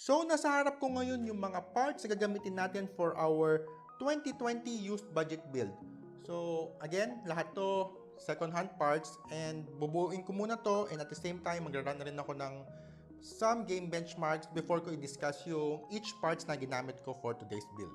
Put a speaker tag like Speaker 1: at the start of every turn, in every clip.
Speaker 1: So, nasa harap ko ngayon yung mga parts na gagamitin natin for our 2020 used budget build. So, again, lahat to second-hand parts and bubuuin ko muna to and at the same time, magra-run na rin ako ng some game benchmarks before ko i-discuss yung each parts na ginamit ko for today's build.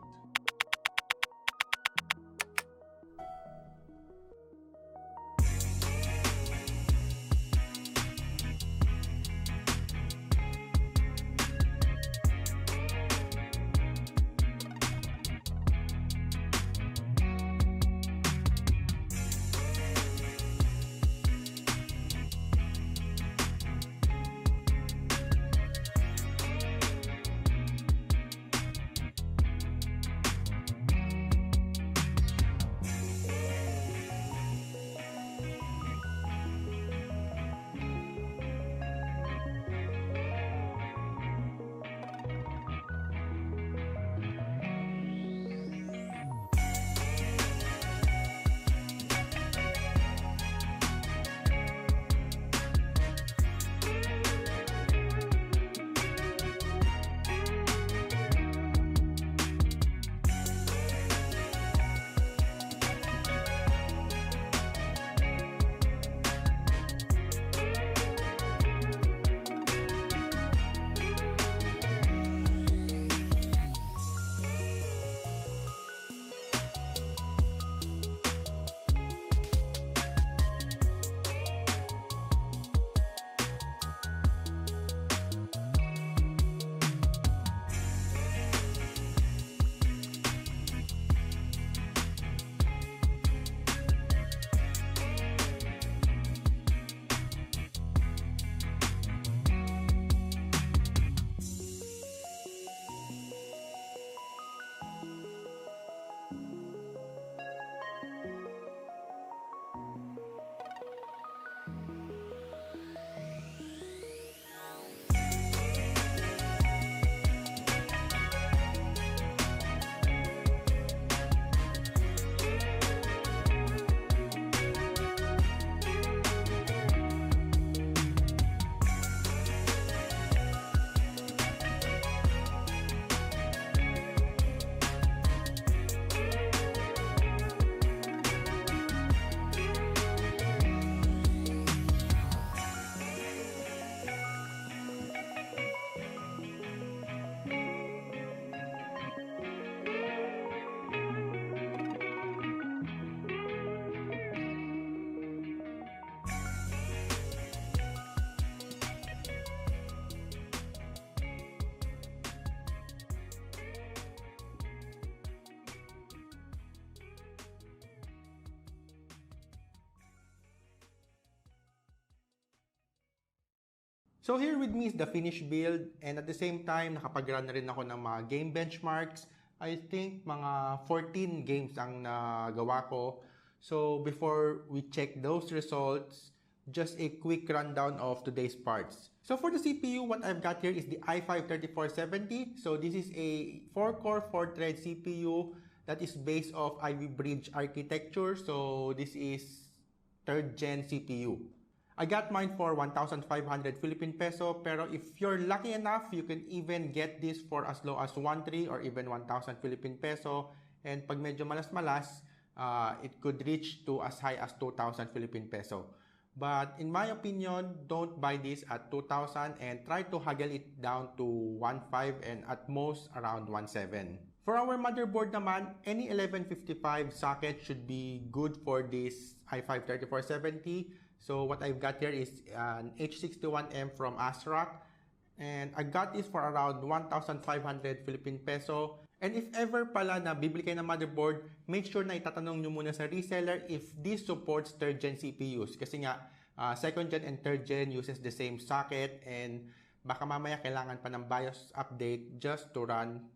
Speaker 1: So here with me is the finished build and at the same time, nakapag-run na rin ako ng mga game benchmarks. I think mga 14 games ang nagawa ko. So before we check those results, just a quick rundown of today's parts. So for the CPU, what I've got here is the i5-3470. So this is a 4-core, 4-thread CPU that is based off Ivy Bridge architecture. So this is 3rd gen CPU. I got mine for 1,500 Philippine peso, pero if you're lucky enough, you can even get this for as low as 1,300 or even 1,000 Philippine peso. And pag medyo malas-malas, it could reach to as high as 2,000 Philippine peso. But in my opinion, don't buy this at 2,000 and try to haggle it down to 1,500 and at most around 1,700. For our motherboard naman, any 1155 socket should be good for this i5-3470. So what I've got here is an H61m from Asrock. And I got this for around 1,500 Philippine peso. And if ever pala na bibili kayo ng motherboard, make sure na itatanong nyo muna sa reseller if this supports 3rd gen CPUs. Kasi nga, 2nd gen and 3rd gen uses the same socket and baka mamaya kailangan pa ng BIOS update just to run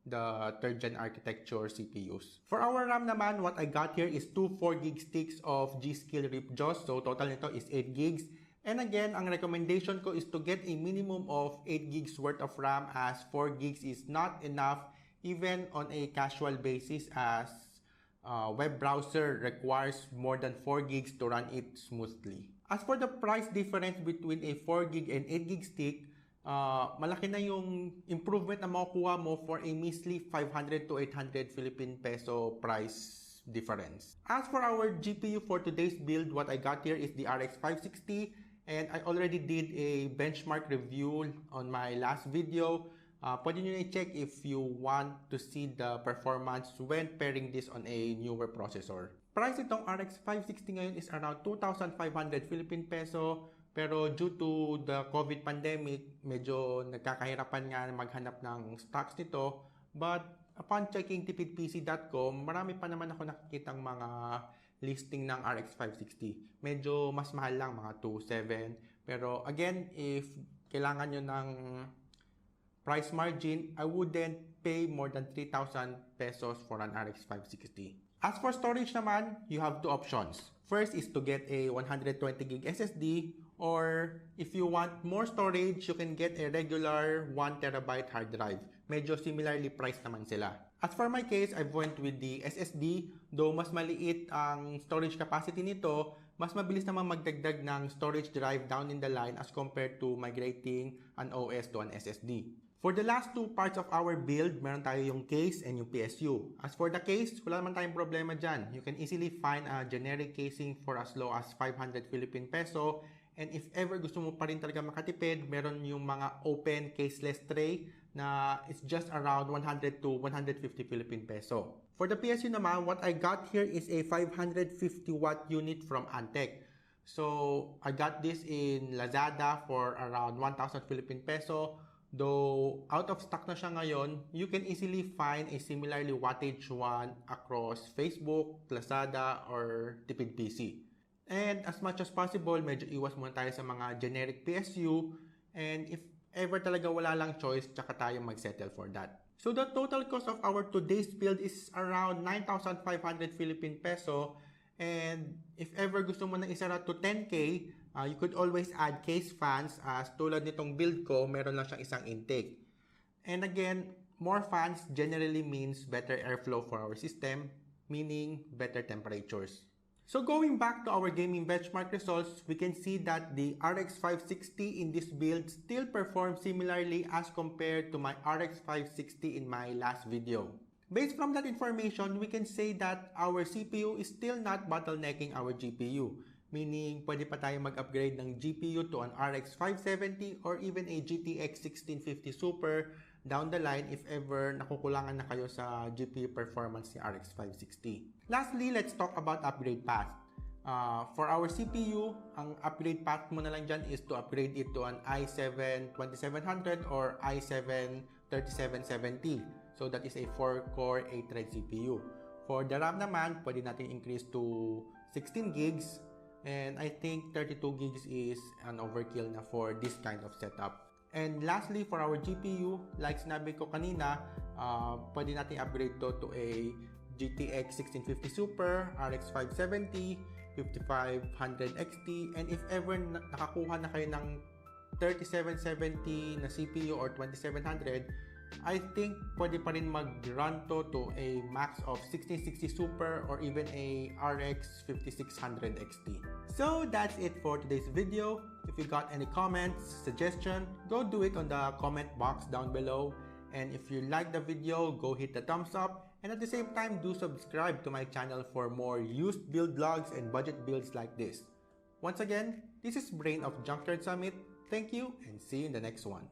Speaker 1: the 3rd gen architecture CPUs. For our RAM naman, what I got here is two 4GB sticks of GSkill Ripjaws. So total nito is 8GB. And again, ang recommendation ko is to get a minimum of 8GB worth of RAM as 4GB is not enough even on a casual basis as web browser requires more than 4GB to run it smoothly. As for the price difference between a 4GB and 8GB stick, malaki na yung improvement na makukuha mo for a measly 500 to 800 Philippine peso price difference. As for our GPU for today's build, what I got here is the RX 560, and I already did a benchmark review on my last video. Pwede nyo na-check if you want to see the performance when pairing this on a newer processor. Price itong RX 560 ngayon is around 2,500 Philippine peso, pero due to the COVID pandemic, medyo nagkakahirapan nga maghanap ng stocks nito. But upon checking tipidpc.com, marami pa naman ako nakikitang mga listing ng RX 560. Medyo mas mahal lang, mga 2,700. Pero again, if kailangan nyo ng price margin, I wouldn't pay more than 3,000 pesos for an RX 560. As for storage naman, you have two options. First is to get a 120 gig SSD, or if you want more storage, you can get a regular 1 terabyte hard drive. Medyo similarly priced naman sila. As for my case, I went with the SSD. Though mas maliit ang storage capacity nito, mas mabilis naman magdagdag ng storage drive down in the line as compared to migrating an OS to an SSD. For the last two parts of our build, meron tayo yung case and yung PSU. As for the case, wala naman tayong problema dyan. You can easily find a generic casing for as low as 500 Philippine peso. And if ever gusto mo pa rin talaga makatipid, meron yung mga open caseless tray na it's just around 100 to 150 Philippine peso. For the PSU naman, what I got here is a 550 watt unit from Antec. So, I got this in Lazada for around 1,000 Philippine peso. Though out of stock na siya ngayon, you can easily find a similarly wattage one across Facebook, Lazada, or Tipid PC. And as much as possible, medyo iwas muna tayo sa mga generic PSU. And if ever talaga wala lang choice, tsaka tayo mag-settle for that. So the total cost of our today's build is around 9,500 Philippine peso. And if ever gusto mo na isara to 10K, you could always add case fans, as tulad nitong build ko, meron lang siyang isang intake. And again, more fans generally means better airflow for our system, meaning better temperatures. So going back to our gaming benchmark results, we can see that the RX 560 in this build still performs similarly as compared to my RX 560 in my last video. Based from that information, we can say that our CPU is still not bottlenecking our GPU. Meaning, pwede pa tayo mag-upgrade ng GPU to an RX 570 or even a GTX 1650 Super down the line if ever nakukulangan na kayo sa GPU performance ni RX 560. Lastly, let's talk about upgrade path. For our CPU, ang upgrade path mo na lang dyan is to upgrade it to an i7 2700 or i7 3770. So that is a 4-core 8-thread CPU. For the RAM naman, pwede natin increase to 16 gigs. And I think 32 gigs is an overkill na for this kind of setup. And lastly, for our GPU, like sinabi ko kanina, pwede natin upgrade to a GTX 1650 Super, RX 570, 5500 XT, and if ever nakakuha na kayo ng 3770 na CPU or 2700, I think pwede pa rin mag-run to a max of 1660 Super or even a RX 5600 XT. So that's it for today's video. If you got any comments, suggestion, go do it on the comment box down below. And if you like the video, go hit the thumbs up. And at the same time, do subscribe to my channel for more used build vlogs and budget builds like this. Once again, this is Brain of Junkyard Summit. Thank you and see you in the next one.